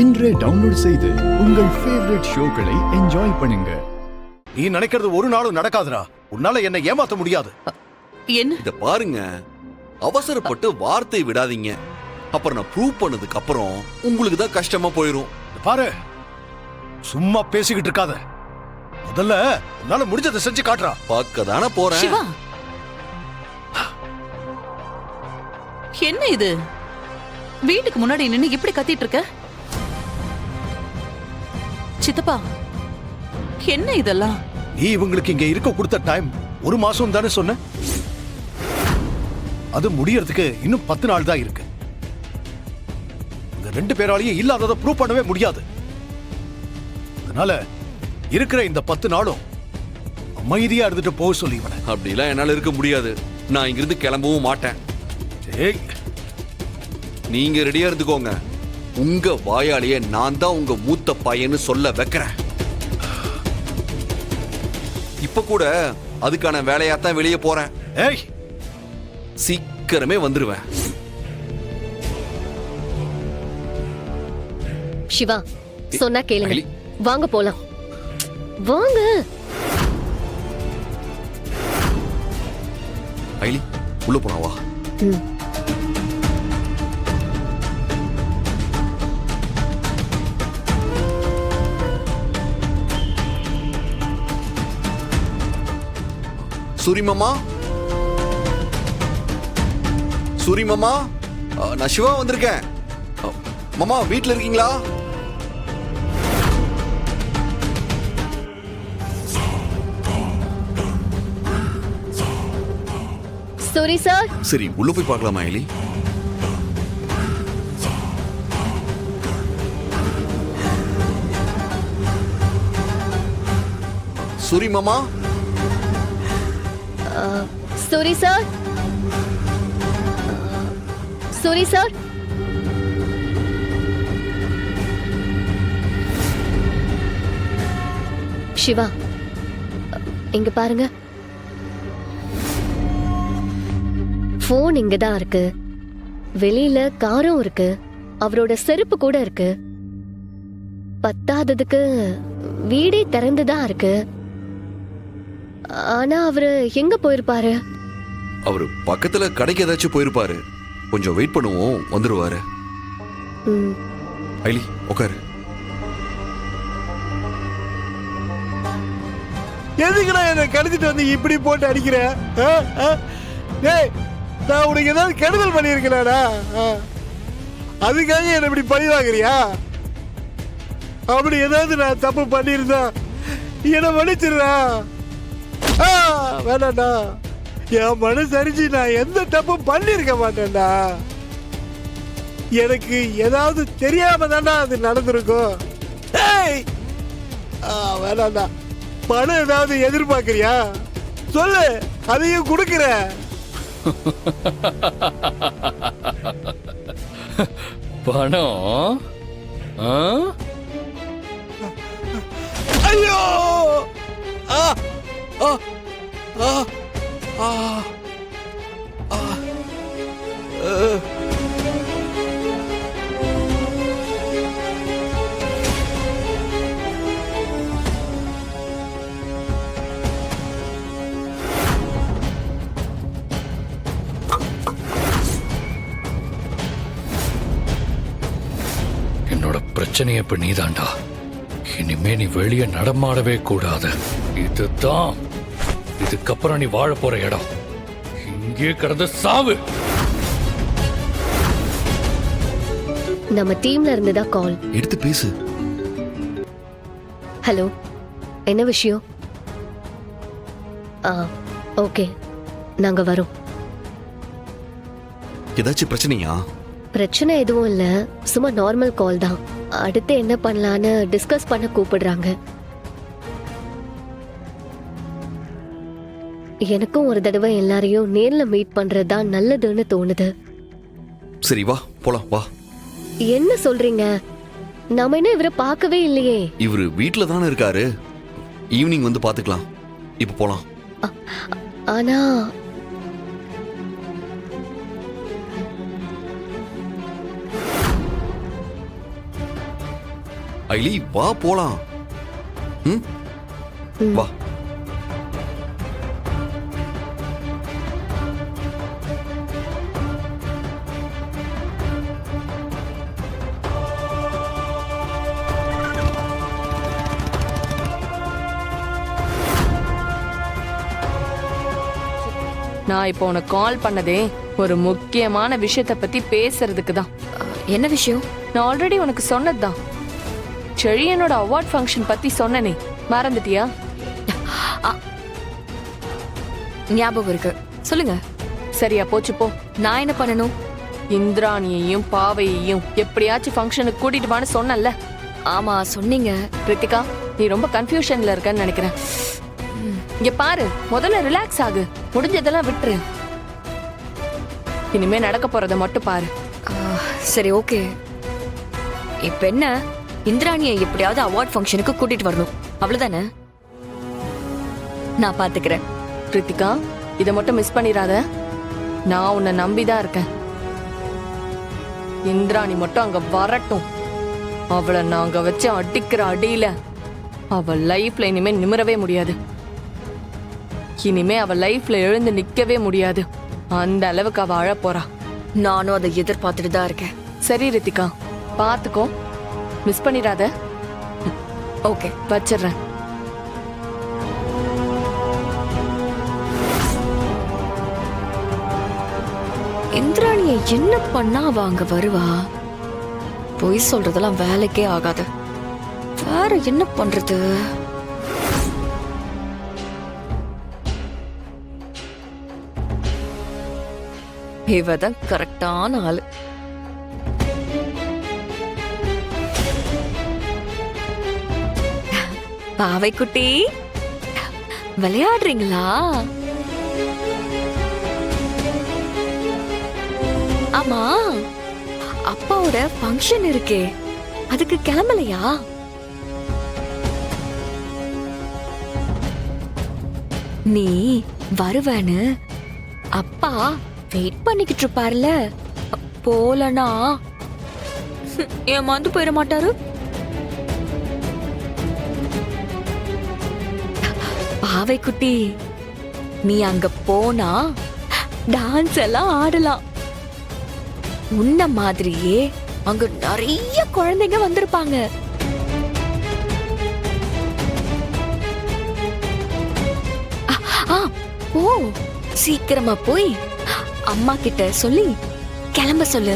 இன்றே டவுன்லோட் செய்து உங்கள் ஃபேவரட் ஷோக்களை என்ஜாய் பண்ணுங்க. நீ நினைக்கிறது ஒரு நாளும் நடக்காதுடா. உன்னால என்ன ஏமாத்த முடியாது. என்ன இத பாருங்க, அவசரப்பட்டு வார்த்தை விடாதீங்க. அப்புறம் நான் ப்ரூவ் பண்ணதுக்கு அப்புறம் உங்களுக்கு தான் கஷ்டமா போயிரும். பாரு, சும்மா பேசிக்கிட்டு இருக்காத. முதல்ல உன்னால முடிஞ்சதை செஞ்சு காட்டுறா. பார்க்க தானே போறேன். சிவா, என்ன இது? வீட்டுக்கு முன்னாடி நின்னு இப்படி கத்திட்டு இருக்க? சித்தப்பா, என்ன இதெல்லாம்? நீ இவங்களுக்கு இங்க இருக்க கொடுத்த டைம் 1 மாசம் தானே சொன்ன. அது முடியறதுக்கு இன்னும் 10 நாள் தான் இருக்கு. இந்த 2 பேராலையும் இல்லாததை ப்ரூவ் பண்ணவே முடியாது. அதனால இருக்கிற இந்த 10 நாளும் அமைதியா இருந்துட்டு போக சொல்லி இவனை. அப்படிலாம் என்னால இருக்க முடியாது. நான் இங்கிருந்து கிளம்பவும் மாட்டேன். ஏய், நீங்க ரெடியா இருந்துக்கோங்க. உங்க வாயாலேயே நான் தான் உங்க மூத்த பையன்னு சொல்ல வைக்கிறேன். இப்ப கூட அதுக்கான வேலையாத்தான் வெளியே போறேன். ஏய், சீக்கிரமே வந்துருவேன். சிவா, சொன்னா கேளுங்க. அலி. வாங்க போலாம். வாங்க. ஐலி, உள்ள போனா வா. சூரிமாமா, சூரிமாமா, நான் சிவா வந்திருக்கேன். மாமா வீட்ல இருக்கீங்களா? சூரி சார். சரி, உள்ள போய் பார்க்கலாமா ஐலி? சூரிமாமா, சூரி சார். சூரி சார். சிவா, இங்க பாருங்க. போன் இங்கதான் இருக்கு. வெளியில காரும் இருக்கு. அவரோட செருப்பு கூட இருக்கு. பத்தாததுக்கு வீடே திறந்துதான் இருக்கு. ஆனா அவரு எங்க போயிருப்பாரு? அவரு பக்கத்துல கடைக்கு ஏதாச்சும் போயிருப்பாரு. கொஞ்சம் வெயிட் பண்ணுவோம், வந்துருவாரு. ஐலி, உட்காரு. எதுக்குடா என்ன கடத்திட்டு வந்து இப்படி போட்டு அடிக்கிற? டேய், நான் உனக்கு ஏதாவது கெடுதல் பண்ணியிருக்கேனாடா? அதுக்காக என்ன இப்படி பழி வாங்குறியா? அப்படி ஏதாவது நான் தப்பு பண்ணியிருந்தா என்ன மன்னிச்சிடுறா. வேணாண்டா, என் மனசு அறிஞ்சு நான் எந்த தப்பும் பண்ணிருக்க மாட்டேன்டா. எனக்கு ஏதாவது தெரியாம தான்டா அது நடந்திருக்கும். வேணாண்டா. பணம் ஏதாவது எதிர்பார்க்கறியா? சொல்லு, அதையும் கொடுக்கிற. பணம்? ஐயோ! என்னோட பிரச்சனையை இப்ப நீதாண்டா. இனிமே நீ வெளியே நடமாடவே கூடாது. இதுதான் இதுக்கப்புறம் நீ வாழ போற இடம். இங்கே கிடந்து சாவு. நம்ம டீம்ல இருந்துதான் கால். எடுத்து பேசு. ஹலோ, என்ன விஷயம்? ஓகே, நாங்க வரோம். ஏதாச்சும் பிரச்சனையா? பிரச்சனை எதுவும் இல்ல, சும்மா நார்மல் கால் தான். அடுத்து என்ன பண்ணலான்னு டிஸ்கஸ் பண்ண கூப்பிடுறாங்க. எனக்கும் ஒரு தடவை எல்லாரையும் நேர்ல மீட் பண்றதுதான் நல்லதுன்னு தோணுது. சரி வா போலாம், வா. என்ன சொல்றீங்க? நாம என்ன இவரை பார்க்கவே இல்லையே. இவரு வீட்ல தானே இருக்காரு. ஈவினிங் வந்து பாத்துக்கலாம். இப்ப போலாம். ஆனா ஐலி வா போலாம். ம் வா. நான் இப்போ உனக்கு கால் பண்ணதே ஒரு முக்கியமான விஷயத்தை பத்தி பேசுறதுக்கு தான். என்ன விஷயம்? நான் ஆல்ரெடி உனக்கு சொன்னதுதான். செழியனோட அவார்ட் ஃபங்க்ஷன் பத்தி சொன்னனே, மறந்துட்டியா? ஞாபகம் இருக்கு, சொல்லுங்க. சரியா போச்சு போ. நான் என்ன பண்ணணும்? இந்திராணியையும் பாவையையும் எப்படியாச்சும் ஃபங்க்ஷனுக்கு கூட்டிட்டு வான்னு சொன்னல. ஆமா சொன்னீங்க. கிருத்திகா, நீ ரொம்ப கன்ஃபியூஷன்ல இருக்கன்னு நினைக்கிறேன். இங்க பாரு, முதல்ல ரிலாக்ஸ் ஆகு. முடிஞ்சதெல்லாம் விட்டுரு. இனிமே நடக்க போறத மட்டும் பாரு. சரி ஓகே. இப்ப என்ன, இந்திராணியை எப்படியாவது அவார்ட் ஃபங்க்ஷனுக்கு கூட்டிட்டு வரணும், அவ்வளவுதானே? நான் பாத்துக்கிறேன். கிருத்திகா, இத மட்டும் மிஸ் பண்ணிராத. நான் உன்னை நம்பிதான் இருக்கேன். இந்திராணி மட்டும் அங்க வரட்டும். அவளை நாங்க வச்சு அடிக்கிற அடியில அவ லைஃப்ல இனிமே நிமிரவே முடியாது. இனிமே அவ லைஃப்ல எழுந்து நிக்கவே முடியாது. அந்த அளவுக்கு அவ அழ போறா. நானும் அதை எதிர்பார்த்துட்டு தான் இருக்கேன். சரி ரித்திகா, பாத்துக்கோ, மிஸ் பண்ணிராத. ஓகே, வச்சிடுறேன். இந்திராணியை என்ன பண்ணா அவ அங்க வருவா? பொய் சொல்றதெல்லாம் வேலைக்கே ஆகாது. வேற என்ன பண்றது? இவதான் கரெக்டான ஆளு. பாவை குட்டி, விளையாடுறீங்களா? ஆமா, அப்பாவோட ஃபங்க்ஷன் இருக்கே, அதுக்கு கிளம்பலையா? நீ வருவேன்னு அப்பா வெயிட் பண்ணிக்கிட்டு இருப்பாருல, போலனா ஏமாந்து போயிட மாட்டாரு? பாவை குட்டி, நீ அங்க போனா டான்ஸ் எல்லாம் ஆடலாம். உன்ன மாதிரியே அங்க நிறைய குழந்தைங்க வந்திருப்பாங்க. ஓ, சீக்கிரமா போய் அம்மா கிட்ட சொல்லி கிளம்ப சொல்லு.